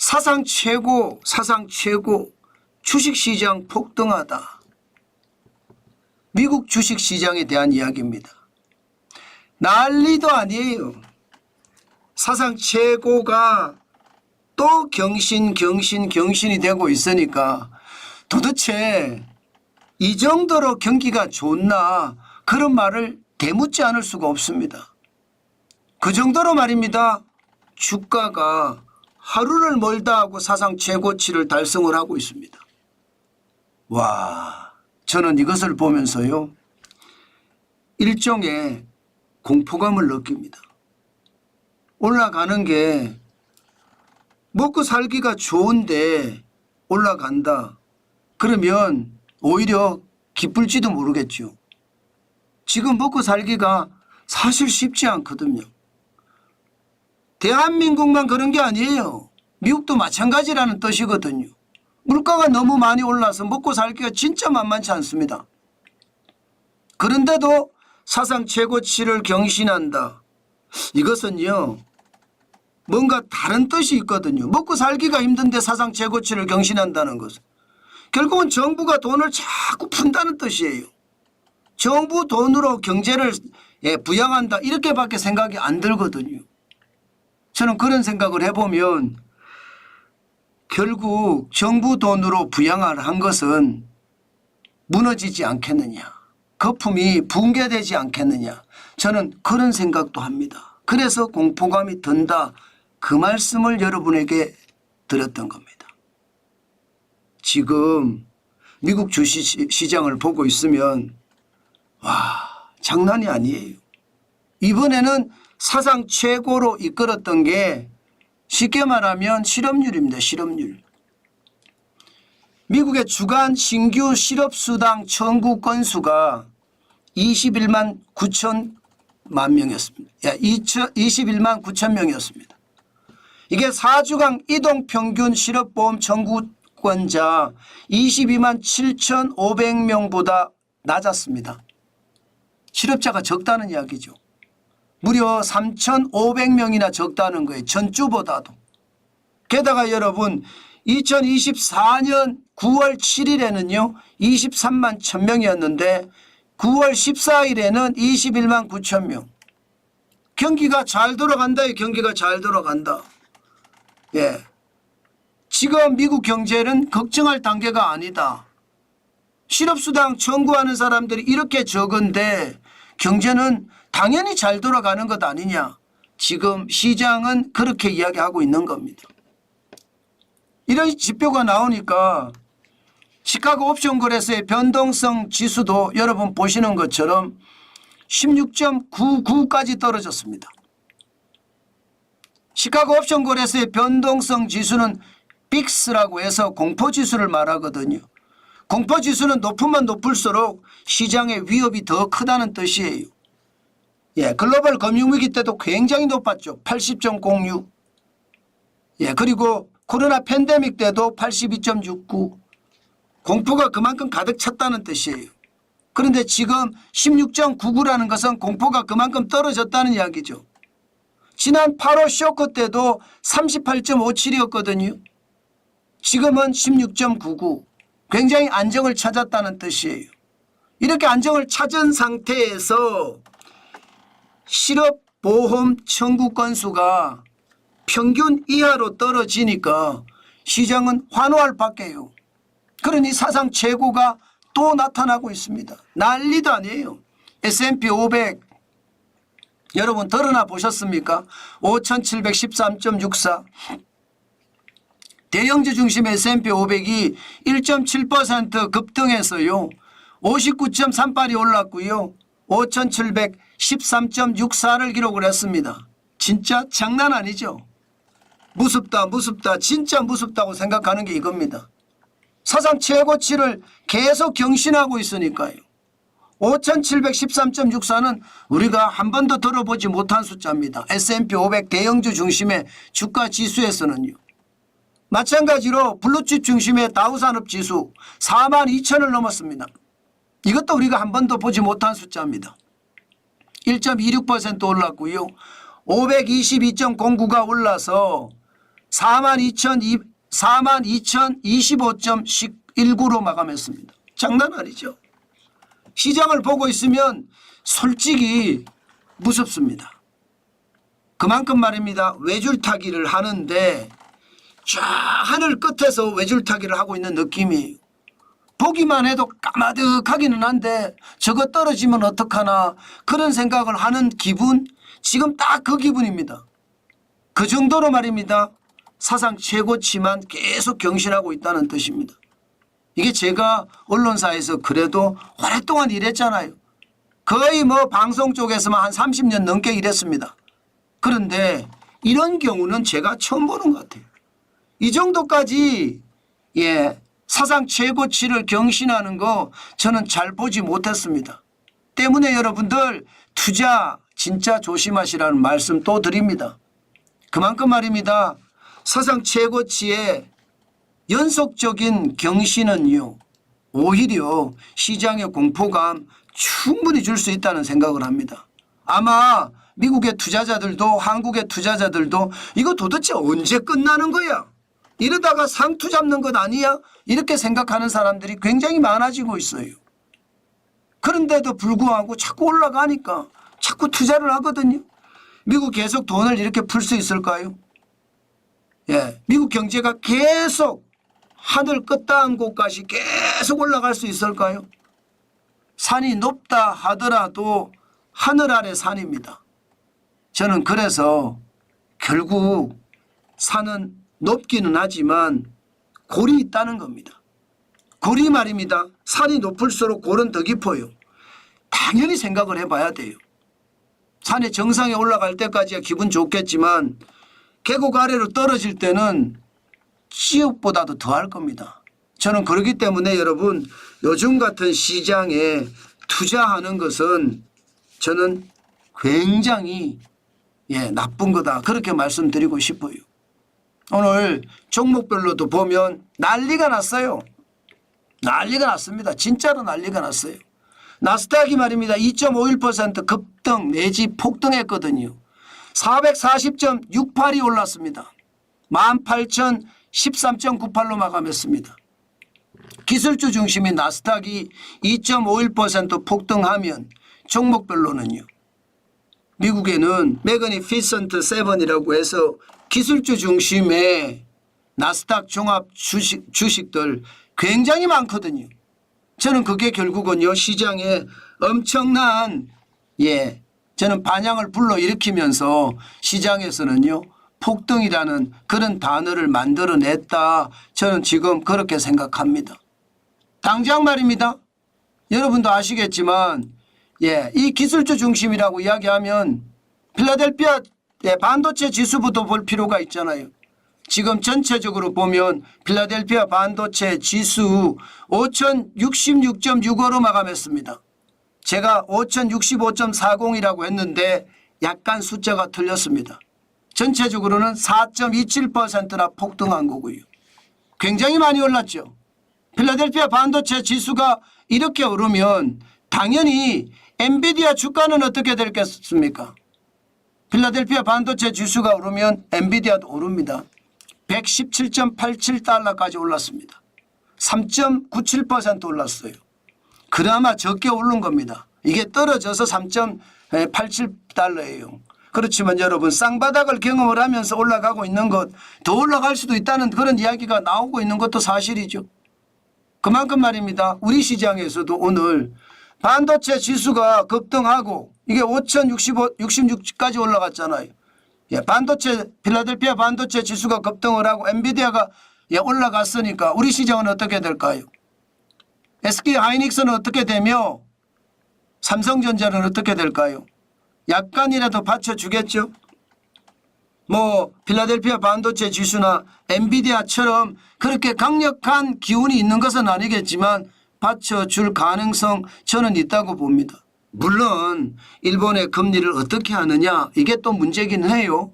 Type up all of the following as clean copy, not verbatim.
사상 최고 주식시장 폭등하다. 미국 주식시장에 대한 이야기입니다. 난리도 아니에요. 사상 최고가 또 경신이 되고 있으니까 도대체 이 정도로 경기가 좋나 그런 말을 되묻지 않을 수가 없습니다. 그 정도로 말입니다. 주가가 하루를 멀다 하고 사상 최고치를 달성을 하고 있습니다. 와, 저는 이것을 보면서요 일종의 공포감을 느낍니다. 올라가는 게 먹고 살기가 좋은데 올라간다. 그러면 오히려 기쁠지도 모르겠죠. 지금 먹고 살기가 사실 쉽지 않거든요. 대한민국만 그런 게 아니에요. 미국도 마찬가지라는 뜻이거든요. 물가가 너무 많이 올라서 먹고 살기가 진짜 만만치 않습니다. 그런데도 사상 최고치를 경신한다. 이것은요 뭔가 다른 뜻이 있거든요. 먹고 살기가 힘든데 사상 최고치를 경신한다는 것은 결국은 정부가 돈을 자꾸 푼다는 뜻이에요. 정부 돈으로 경제를 부양한다 이렇게밖에 생각이 안 들거든요. 저는 그런 생각을 해보면 결국 정부 돈으로 부양을 한 것은 무너지지 않겠느냐. 거품이 붕괴되지 않겠느냐. 저는 그런 생각도 합니다. 그래서 공포감이 든다. 그 말씀을 여러분에게 드렸던 겁니다. 지금 미국 주식시장을 보고 있으면 와 장난이 아니에요. 이번에는 사상 최고로 이끌었던 게 쉽게 말하면 실업률입니다. 실업률. 미국의 주간 신규 실업수당 청구 건수가 21만 9천만 명이었습니다. 21만 9천 명이었습니다. 이게 4주간 이동평균 실업보험 청구권자 22만 7,500명보다 낮았습니다. 실업자가 적다는 이야기죠. 무려 3,500명이나 적다는 거예요. 전주보다도. 게다가 여러분 2024년 9월 7일에는요 23만 1,000명이었는데 9월 14일에는 21만 9천 명. 경기가 잘 돌아간다. 경기가 잘 돌아간다. 예. 지금 미국 경제는 걱정할 단계가 아니다. 실업수당 청구하는 사람들이 이렇게 적은데 경제는 당연히 잘 돌아가는 것 아니냐. 지금 시장은 그렇게 이야기하고 있는 겁니다. 이런 지표가 나오니까 시카고 옵션 거래소의 변동성 지수도 여러분 보시는 것처럼 16.99까지 떨어졌습니다. 시카고 옵션 거래소의 변동성 지수는 빅스라고 해서 공포지수를 말하거든요. 공포지수는 높으면 높을수록 시장의 위협이 더 크다는 뜻이에요. 예, 글로벌 금융위기 때도 굉장히 높았죠. 80.06. 예, 그리고 코로나 팬데믹 때도 82.69. 공포가 그만큼 가득 찼다는 뜻이에요. 그런데 지금 16.99라는 것은 공포가 그만큼 떨어졌다는 이야기죠. 지난 8월 쇼크 때도 38.57이었거든요. 지금은 16.99. 굉장히 안정을 찾았다는 뜻이에요. 이렇게 안정을 찾은 상태에서 실업보험 청구 건수가 평균 이하로 떨어지니까 시장은 환호할 밖에요. 그러니 사상 최고가 또 나타나고 있습니다. 난리도 아니에요. S&P 500 여러분 드러나 보셨습니까? 5,713.64. 대형주 중심 S&P 500이 1.7% 급등해서요. 59.38이 올랐고요. 5,713.64를 기록을 했습니다. 진짜 장난 아니죠. 무섭다 진짜 무섭다고 생각하는 게 이겁니다. 사상 최고치를 계속 경신하고 있으니까요. 5,713.64는 우리가 한 번도 들어보지 못한 숫자입니다. S&P 500 대형주 중심의 주가 지수에서는요. 마찬가지로 블루칩 중심의 다우산업지수 42,000을 넘었습니다. 이것도 우리가 한 번도 보지 못한 숫자입니다. 1.26% 올랐고요. 522.09가 올라서 42,025.19로 마감했습니다. 장난 아니죠. 시장을 보고 있으면 솔직히 무섭습니다. 그만큼 말입니다. 외줄타기를 하는데 쫙 하늘 끝에서 외줄타기를 하고 있는 느낌이에요. 보기만 해도 까마득하기는 한데 저거 떨어지면 어떡하나 그런 생각을 하는 기분, 지금 딱 그 기분입니다. 그 정도로 말입니다. 사상 최고치만 계속 경신하고 있다는 뜻입니다. 이게 제가 언론사에서 그래도 오랫동안 일했잖아요. 거의 뭐 방송 쪽에서만 한 30년 넘게 일했습니다. 그런데 이런 경우는 제가 처음 보는 것 같아요. 이 정도까지 사상 최고치를 경신하는 거 저는 잘 보지 못했습니다. 때문에 여러분들 투자 진짜 조심하시라는 말씀 또 드립니다. 그만큼 말입니다. 사상 최고치의 연속적인 경신은요, 오히려 시장의 공포감 충분히 줄 수 있다는 생각을 합니다. 아마 미국의 투자자들도 한국의 투자자들도 이거 도대체 언제 끝나는 거야? 이러다가 상투 잡는 것 아니야? 이렇게 생각하는 사람들이 굉장히 많아지고 있어요. 그런데도 불구하고 자꾸 올라가니까 자꾸 투자를 하거든요. 미국 계속 돈을 이렇게 풀 수 있을까요? 미국 경제가 계속 하늘 끝다한 곳까지 계속 올라갈 수 있을까요? 산이 높다 하더라도 하늘 아래 산입니다. 저는 그래서 결국 산은 높기는 하지만 골이 있다는 겁니다. 골이 말입니다. 산이 높을수록 골은 더 깊어요. 당연히 생각을 해봐야 돼요. 산의 정상에 올라갈 때까지야 기분 좋겠지만 계곡 아래로 떨어질 때는 지옥보다도 더할 겁니다. 저는 그렇기 때문에 여러분 요즘 같은 시장에 투자하는 것은 저는 굉장히 나쁜 거다 그렇게 말씀드리고 싶어요. 오늘 종목별로도 보면 난리가 났어요. 난리가 났습니다. 진짜로 난리가 났어요. 나스닥이 말입니다. 2.51% 급등 내지 폭등했거든요. 440.68이 올랐습니다. 18,013.98로 마감했습니다. 기술주 중심인 나스닥이 2.51% 폭등하면 종목별로는요. 미국에는 매그니피센트 7이라고 해서 기술주 중심의 나스닥 종합 주식들 굉장히 많거든요. 저는 그게 결국은요 시장에 엄청난 저는 반향을 불러일으키면서 시장에서는요 폭등이라는 그런 단어를 만들어냈다. 저는 지금 그렇게 생각합니다. 당장 말입니다. 여러분도 아시겠지만 이 기술주 중심이라고 이야기하면 필라델피아 반도체 지수부터 볼 필요가 있잖아요. 지금 전체적으로 보면 필라델피아 반도체 지수 5,066.65로 마감했습니다. 제가 5,065.40이라고 했는데 약간 숫자가 틀렸습니다. 전체적으로는 4.27%나 폭등한 거고요. 굉장히 많이 올랐죠. 필라델피아 반도체 지수가 이렇게 오르면 당연히 엔비디아 주가는 어떻게 되겠습니까? 필라델피아 반도체 지수가 오르면 엔비디아도 오릅니다. 117.87달러까지 올랐습니다. 3.97% 올랐어요. 그나마 적게 오른 겁니다. 이게 떨어져서 3.87달러예요. 그렇지만 여러분 쌍바닥을 경험을 하면서 올라가고 있는 것, 더 올라갈 수도 있다는 그런 이야기가 나오고 있는 것도 사실이죠. 그만큼 말입니다. 우리 시장에서도 오늘 반도체 지수가 급등하고 이게 5,066까지 올라갔잖아요. 반도체 필라델피아 반도체 지수가 급등을 하고 엔비디아가 올라갔으니까 우리 시장은 어떻게 될까요? SK 하이닉스는 어떻게 되며 삼성전자는 어떻게 될까요? 약간이라도 받쳐주겠죠. 뭐 필라델피아 반도체 지수나 엔비디아처럼 그렇게 강력한 기운이 있는 것은 아니겠지만 받쳐줄 가능성 저는 있다고 봅니다. 물론 일본의 금리를 어떻게 하느냐 이게 또 문제긴 해요.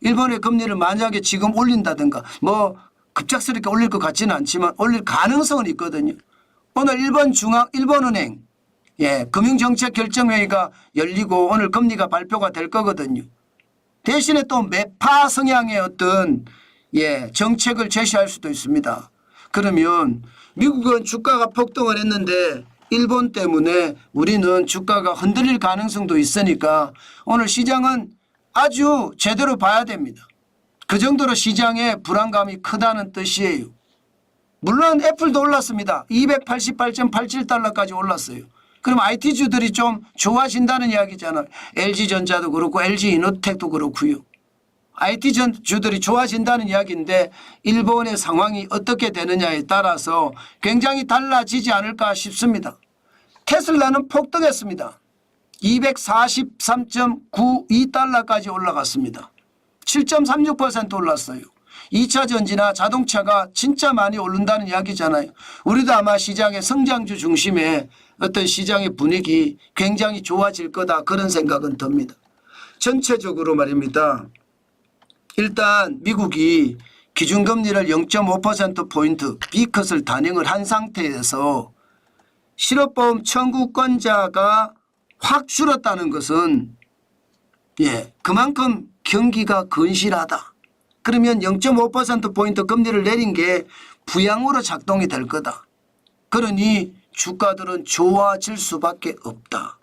일본의 금리를 만약에 지금 올린다든가 뭐 급작스럽게 올릴 것 같지는 않지만 올릴 가능성은 있거든요. 오늘 일본은행 금융정책결정회의가 열리고 오늘 금리가 발표가 될 거거든요. 대신에 또 매파 성향의 어떤 정책을 제시할 수도 있습니다. 그러면 미국은 주가가 폭등을 했는데 일본 때문에 우리는 주가가 흔들릴 가능성도 있으니까 오늘 시장은 아주 제대로 봐야 됩니다. 그 정도로 시장의 불안감이 크다는 뜻이에요. 물론 애플도 올랐습니다. 288.87달러까지 올랐어요. 그럼 IT주들이 좀 좋아진다는 이야기잖아요. LG전자도 그렇고 LG이노텍도 그렇고요. IT주들이 좋아진다는 이야기인데 일본의 상황이 어떻게 되느냐에 따라서 굉장히 달라지지 않을까 싶습니다. 테슬라는 폭등했습니다. 243.92달러까지 올라갔습니다. 7.36% 올랐어요. 2차 전지나 자동차가 진짜 많이 오른다는 이야기잖아요. 우리도 아마 시장의 성장주 중심의 어떤 시장의 분위기 굉장히 좋아질 거다 그런 생각은 듭니다. 전체적으로 말입니다. 일단 미국이 기준금리를 0.5%포인트 B컷을 단행을 한 상태에서 실업보험 청구권자가 확 줄었다는 것은 그만큼 경기가 건실하다. 그러면 0.5%포인트 금리를 내린 게 부양으로 작동이 될 거다. 그러니 주가들은 좋아질 수밖에 없다.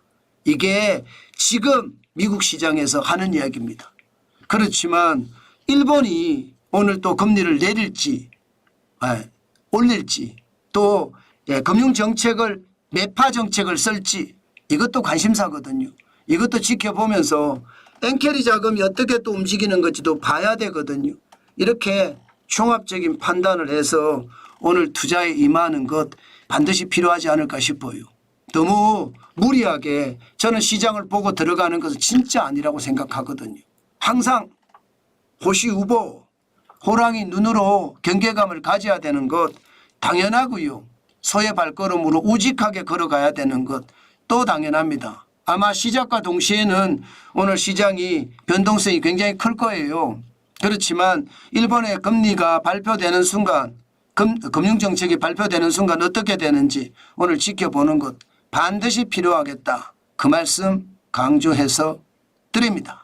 이게 지금 미국 시장에서 하는 이야기입니다. 그렇지만 일본이 오늘 또 금리를 내릴지 올릴지 또 금융정책을 매파 정책을 쓸지 이것도 관심사거든요. 이것도 지켜보면서 엔캐리 자금이 어떻게 또 움직이는 건지도 봐야 되거든요. 이렇게 종합적인 판단을 해서 오늘 투자에 임하는 것 반드시 필요하지 않을까 싶어요. 너무 무리하게 저는 시장을 보고 들어가는 것은 진짜 아니라고 생각하거든요. 항상 호시우보 호랑이 눈으로 경계감을 가져야 되는 것 당연하고요. 소의 발걸음으로 우직하게 걸어가야 되는 것 또 당연합니다. 아마 시작과 동시에는 오늘 시장이 변동성이 굉장히 클 거예요. 그렇지만 일본의 금리가 발표되는 순간 금융정책이 발표되는 순간 어떻게 되는지 오늘 지켜보는 것 반드시 필요하겠다. 그 말씀 강조해서 드립니다.